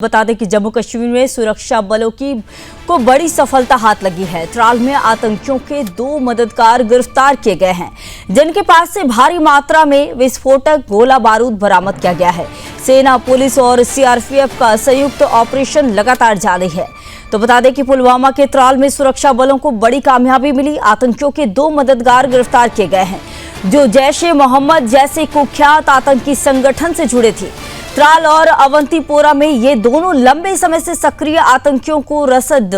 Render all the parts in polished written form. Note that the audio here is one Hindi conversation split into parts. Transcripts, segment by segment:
बता दें कि जम्मू कश्मीर में सुरक्षा बलों को बड़ी सफलता हाथ लगी है। त्राल में आतंकियों के 2 मददगार गिरफ्तार किए गए हैं, जिनके पास से भारी मात्रा में विस्फोटक गोला बारूद बरामद किया गया है। सेना, पुलिस और सीआरपीएफ का संयुक्त ऑपरेशन लगातार जारी है। तो बता दें कि पुलवामा के त्राल में सुरक्षा बलों को बड़ी कामयाबी मिली। आतंकियों के 2 मददगार गिरफ्तार किए गए हैं, जो जैश-ए-मोहम्मद जैसे कुख्यात आतंकी संगठन से जुड़े थे। त्राल और अवंतीपोरा में ये दोनों लंबे समय से सक्रिय आतंकियों को रसद,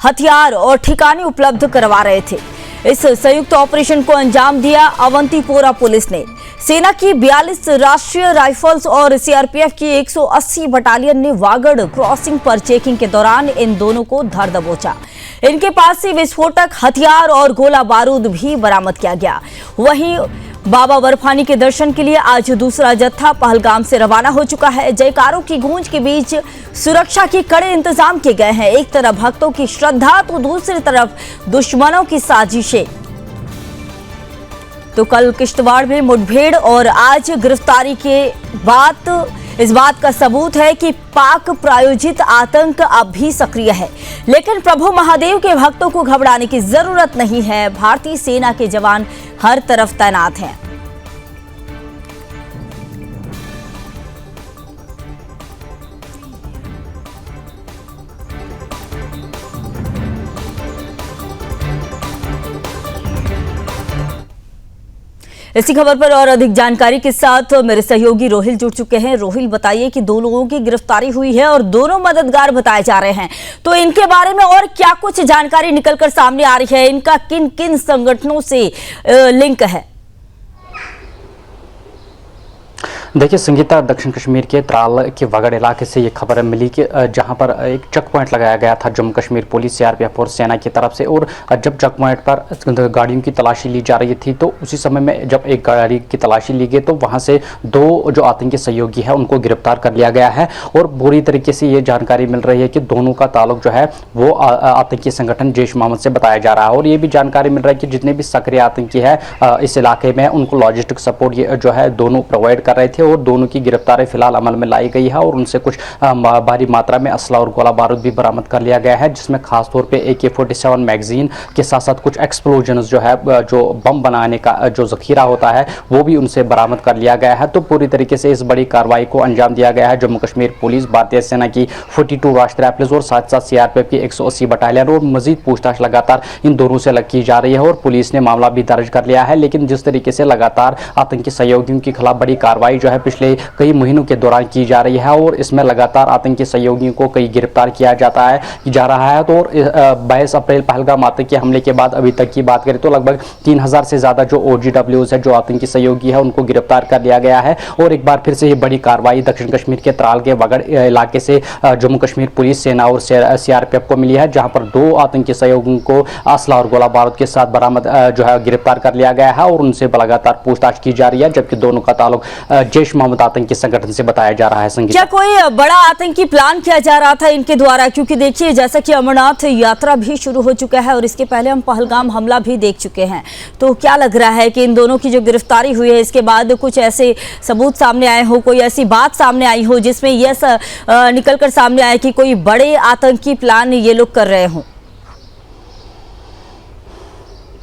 हथियार और ठिकाने उपलब्ध करवा रहे थे। इस संयुक्त ऑपरेशन को अंजाम दिया अवंतीपोरा पुलिस ने। सेना की 42 राष्ट्रीय राइफल्स और सीआरपीएफ की 180 बटालियन ने वागड़ क्रॉसिंग पर चेकिंग के दौरान इन दोनों को धर दबोचा। इनके पास से विस्फोटक, हथियार और गोला बारूद भी बरामद किया गया। वहीं बाबा बर्फानी के दर्शन के लिए आज दूसरा जत्था पहलगाम से रवाना हो चुका है। जयकारों की गूंज के बीच सुरक्षा के कड़े इंतजाम किए गए हैं। एक तरफ भक्तों की श्रद्धा तो दूसरी तरफ दुश्मनों की साजिशें। तो कल किश्तवाड़ में मुठभेड़ और आज गिरफ्तारी के बाद इस बात का सबूत है कि पाक प्रायोजित आतंक अब भी सक्रिय है। लेकिन प्रभु महादेव के भक्तों को घबराने की जरूरत नहीं है। भारतीय सेना के जवान हर तरफ तैनात हैं। इसी खबर पर और अधिक जानकारी के साथ मेरे सहयोगी रोहिल जुड़ चुके हैं। रोहिल, बताइए कि 2 लोगों की गिरफ्तारी हुई है और दोनों मददगार बताए जा रहे हैं, तो इनके बारे में और क्या कुछ जानकारी निकलकर सामने आ रही है? इनका किन किन संगठनों से लिंक है? देखिए संगीता, दक्षिण कश्मीर के त्राल के वागड़ इलाके से ये खबर मिली कि जहां पर एक चेक पॉइंट लगाया गया था जम्मू कश्मीर पुलिस, सीआरपीएफ और सेना की तरफ से। और जब चेक पॉइंट पर गाड़ियों की तलाशी ली जा रही थी, तो उसी समय में जब एक गाड़ी की तलाशी ली गई तो वहां से 2 जो आतंकी सहयोगी है उनको गिरफ्तार कर लिया गया है। और बुरी तरीके से ये जानकारी मिल रही है कि दोनों का ताल्लुक जो है वो आतंकी संगठन जैश-ए-मोहम्मद से बताया जा रहा है। और ये भी जानकारी मिल रहा है कि जितने भी सक्रिय आतंकी है इस इलाके में, उनको लॉजिस्टिक सपोर्ट ये जो है दोनों प्रोवाइड कर रहे थे। और दोनों की गिरफ्तारी फिलहाल अमल में लाई गई है और उनसे कुछ भारी मात्रा में असला और गोला बारूद भी बरामद कर लिया गया है, जिसमें खासतौर पे AK-47 मैगजीन के साथ साथ कुछ एक्सप्लोजन्स जो है, जो बम बनाने का जो जखीरा होता है, वो भी उनसे बरामद कर लिया गया है। तो पूरी तरीके से इस बड़ी कार्रवाई को अंजाम दिया गया है। जम्मू कश्मीर पुलिस, भारतीय सेना की 42 राष्ट्रीय पुलिस और साथ साथ सीआरपीएफ की 180 बटालियन और मजीद पूछताछ लगातार इन दोनों से की जा रही है। और पुलिस ने मामला भी दर्ज कर लिया है। लेकिन जिस तरीके से लगातार आतंकी सहयोगियों के खिलाफ बड़ी कार्रवाई जो है पिछले कई महीनों के दौरान की जा रही है और इसमें लगातार आतंकी सहयोगियों को कई गिरफ्तार किया जा रहा है। तो 22 अप्रैल पहलगाम आतंकी हमले के बाद अभी तक की बात करें तो लगभग 3000 से ज्यादा जो OGWs है, जो आतंकी सहयोगी है, उनको गिरफ्तार कर लिया गया है। और एक बार फिर से ये बड़ी कार्रवाई दक्षिण कश्मीर के त्राल के वागड़ इलाके से जम्मू कश्मीर पुलिस, सेना और सीआरपीएफ को मिली है, जहां पर 2 आतंकी सहयोगियों को असला और गोला बारूद के साथ बरामद जो है गिरफ्तार कर लिया गया है और उनसे लगातार पूछताछ की जा रही है, जबकि दोनों का ताल्लुक जैश-ए-मोहम्मद आतंकी संगठन से बताया जा रहा है। क्या कोई बड़ा आतंकी प्लान किया जा रहा था इनके द्वारा? क्योंकि देखिए, जैसा कि अमरनाथ यात्रा भी शुरू हो चुका है और इसके पहले हम पहलगाम हमला भी देख चुके हैं, तो क्या लग रहा है कि इन दोनों की जो गिरफ्तारी हुई है, इसके बाद कुछ ऐसे सबूत सामने आए हो, कोई ऐसी बात सामने आई हो जिसमें यह निकलकर सामने आया कि कोई बड़े आतंकी प्लान ये लोग कर रहे हों?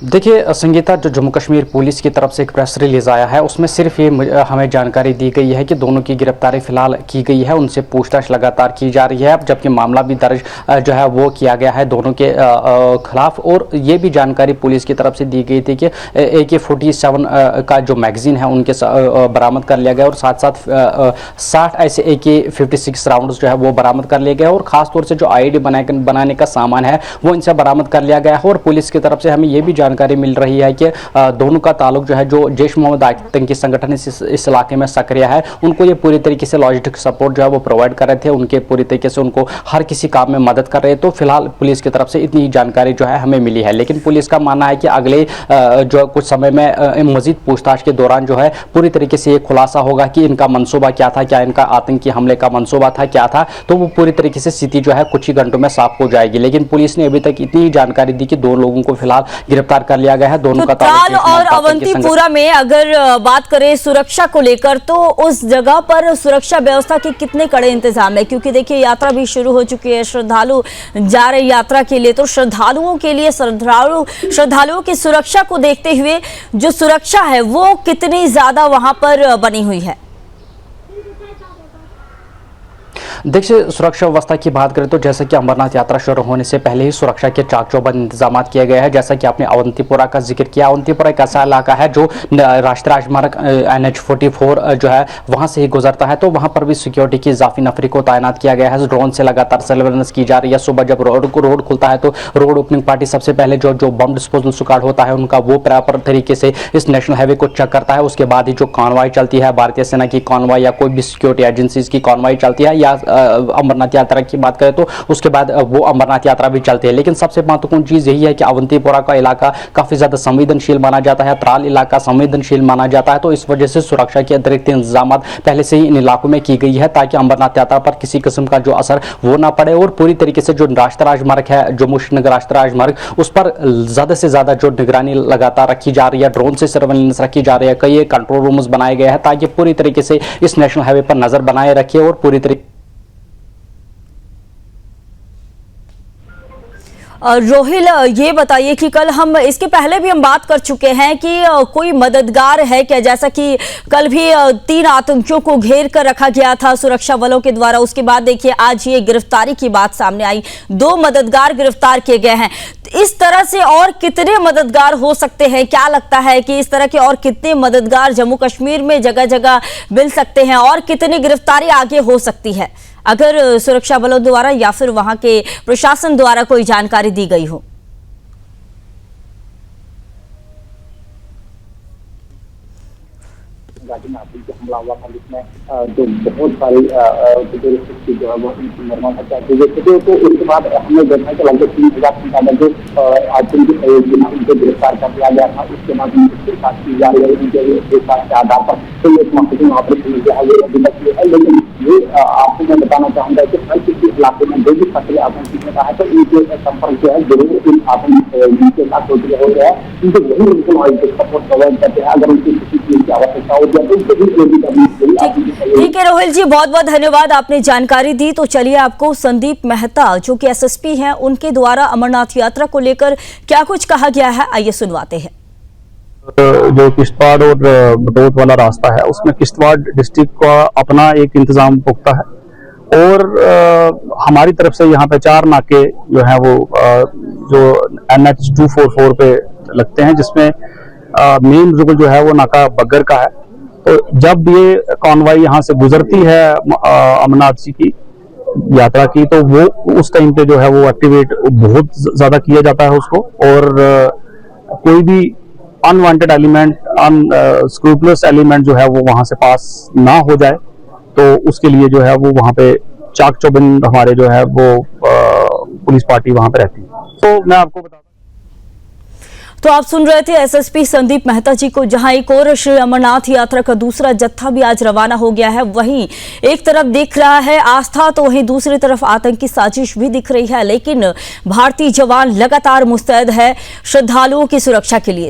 देखिए संगीता, जो जम्मू कश्मीर पुलिस की तरफ से एक प्रेस रिलीज आया है, उसमें सिर्फ ये हमें जानकारी दी गई है कि दोनों की गिरफ्तारी फिलहाल की गई है, उनसे पूछताछ लगातार की जा रही है। जबकि मामला भी दर्ज जो है वो किया गया है दोनों के खिलाफ। और ये भी जानकारी पुलिस की तरफ से दी गई थी कि AK-47 का जो मैगजीन है उनके बरामद कर लिया गया और साथ साथ 60 ऐसे AK-56 राउंड्स जो है वो बरामद कर लिए गए। और खासतौर से जो IED बनाने का सामान है वो इनसे बरामद कर लिया गया है। और पुलिस की तरफ से हमें ये भी जानकारी मिल रही है कि दोनों का ताल्लुक जो है, जो जैश-ए-मोहम्मद आतंकी संगठन इस इलाके में सक्रिय है, उनको ये पूरी तरीके से लॉजिस्टिक सपोर्ट जो है वो प्रोवाइड कर रहे थे, उनके पूरी तरीके से उनको हर किसी काम में मदद कर रहे थे। तो फिलहाल पुलिस की तरफ से इतनी ही जानकारी जो है हमें मिली है। लेकिन पुलिस का मानना है कि अगले जो कुछ समय में मजीद पूछताछ के दौरान जो है पूरी तरीके से ये खुलासा होगा कि इनका मनसूबा क्या था, क्या इनका आतंकी हमले का मनसूबा था, क्या था। तो वो पूरी तरीके से स्थिति जो है कुछ ही घंटों में साफ हो जाएगी। लेकिन पुलिस ने अभी तक इतनी ही जानकारी दी कि 2 लोगों को फिलहाल गिरफ्तार गिरफ्तार कर लिया गया है। दोनों तो का ताल्लुक त्राल और अवंतीपुरा में अगर बात करें सुरक्षा को लेकर, तो उस जगह पर सुरक्षा व्यवस्था के कितने कड़े इंतजाम है? क्योंकि देखिए यात्रा भी शुरू हो चुकी है, श्रद्धालु जा रहे यात्रा के लिए, तो श्रद्धालुओं के लिए श्रद्धालुओं की सुरक्षा को देखते हुए जो सुरक्षा है वो कितनी ज्यादा वहां पर बनी हुई है? देखिए, सुरक्षा व्यवस्था की बात करें तो जैसे कि अमरनाथ यात्रा शुरू होने से पहले ही सुरक्षा के चाक चौबंद इंतजाम किए गए हैं। जैसा कि आपने अवंतीपुरा का जिक्र किया, अवंतीपुरा एक ऐसा इलाका है जो राष्ट्रीय राजमार्ग NH-44 जो है वहां से ही गुजरता है, तो वहां पर भी सिक्योरिटी की इजाफी नफरी को तैनात किया गया है। ड्रोन से लगातार सर्वेलेंस की जा रही है। सुबह जब रोड खुलता है तो रोड ओपनिंग पार्टी सबसे पहले जो बम डिस्पोजल स्क्वाड होता है उनका वो प्रॉपर तरीके से इस नेशनल हाईवे को चेक करता है। उसके बाद ही जो कॉन्वॉय चलती है, भारतीय सेना की कॉन्वॉय या कोई भी सिक्योरिटी एजेंसीज की कॉन्वॉय चलती है, या अमरनाथ यात्रा की बात करें तो उसके बाद वो अमरनाथ यात्रा भी चलती है। लेकिन सबसे महत्वपूर्ण चीज यही है कि अवंतीपुरा का इलाका काफी ज्यादा संवेदनशील माना जाता है, त्राल इलाका संवेदनशील माना जाता है, तो इस वजह से सुरक्षा के अतिरिक्त इंतजाम पहले से ही इन इलाकों में की गई है ताकि अमरनाथ यात्रा पर किसी किस्म का जो असर वो ना पड़े। और पूरी तरीके से जो राष्ट्रीय राजमार्ग है, जम्मू श्रीनगर राष्ट्रीय राजमार्ग, उस पर ज्यादा से ज्यादा जो निगरानी लगातार रखी जा रही है, ड्रोन से सर्वेलेंस रखी जा रही है, कई कंट्रोल रूम्स बनाए गए हैं ताकि पूरी तरीके से इस नेशनल हाईवे पर नजर बनाए रखिए और पूरी तरीके। रोहिल, ये बताइए कि कल हम इसके पहले भी हम बात कर चुके हैं कि कोई मददगार है क्या? जैसा कि कल भी 3 आतंकियों को घेर कर रखा गया था सुरक्षा बलों के द्वारा, उसके बाद देखिए आज ये गिरफ्तारी की बात सामने आई, 2 मददगार गिरफ्तार किए गए हैं। इस तरह से और कितने मददगार हो सकते हैं? क्या लगता है कि इस तरह के और कितने मददगार जम्मू कश्मीर में जगह जगह मिल सकते हैं और कितनी गिरफ्तारी आगे हो सकती है अगर सुरक्षा बलों द्वारा या फिर वहां के प्रशासन द्वारा कोई जानकारी दी गई हो? घाटी में आतंकी हमला हुआ था जिसमें जो बहुत सारी जो है वो निर्माण हत्या की गई थी, तो उसके बाद हमने देखा कि लगभग 3000 से ज्यादा जो आतंकी सहयोगी उनको गिरफ्तार कर लिया गया था। उसके बाद उनकी पूछताछ की जा रही है, उनके पूछताछ के आधार पर तो एक महत्वपूर्ण ऑपरेशन जो है वो अभी तक है। लेकिन ये आपको मैं बताना चाहूंगा कि हर किसी इलाके में जो भी सक्रिय आतंकी होता है तो इनके संपर्क जो है जरूर इन आतंकी सहयोगी के साथ हो गया है, इनको जरूर उनको सपोर्ट प्रोवाइड करते हैं अगर उनकी किसी चीज की आवश्यकता होती है। ठीक है रोहिल जी, बहुत बहुत धन्यवाद, आपने जानकारी दी। तो चलिए आपको संदीप मेहता जो कि SSP हैं, उनके द्वारा अमरनाथ यात्रा को लेकर क्या कुछ कहा गया है, आइए सुनवाते हैं। जो किश्तवाड़ और बटोत वाला रास्ता है उसमें किश्तवाड़ डिस्ट्रिक्ट का अपना एक इंतजाम पुख्ता है और हमारी तरफ से यहाँ पे 4 नाके जो है वो जो NH-244 पे लगते हैं, जिसमें मेन रुकन जो है वो नाका बग्गर का है। तो जब ये कॉन्वॉय यहाँ से गुजरती है अमरनाथ जी की यात्रा की, तो वो उस टाइम पे जो है वो एक्टिवेट बहुत ज्यादा किया जाता है उसको, और कोई भी अनवांटेड एलिमेंट, अनस्क्रूपलस एलिमेंट जो है वो वहां से पास ना हो जाए, तो उसके लिए जो है वो वहां पे चाक चौबंद हमारे जो है वो पुलिस पार्टी वहां पे रहती है। तो मैं आपको बता, तो आप सुन रहे थे SSP संदीप मेहता जी को, जहां एक और श्री अमरनाथ यात्रा का दूसरा जत्था भी आज रवाना हो गया है। वहीं एक तरफ दिख रहा है आस्था, तो वहीं दूसरी तरफ आतंकी साजिश भी दिख रही है, लेकिन भारतीय जवान लगातार मुस्तैद है श्रद्धालुओं की सुरक्षा के लिए।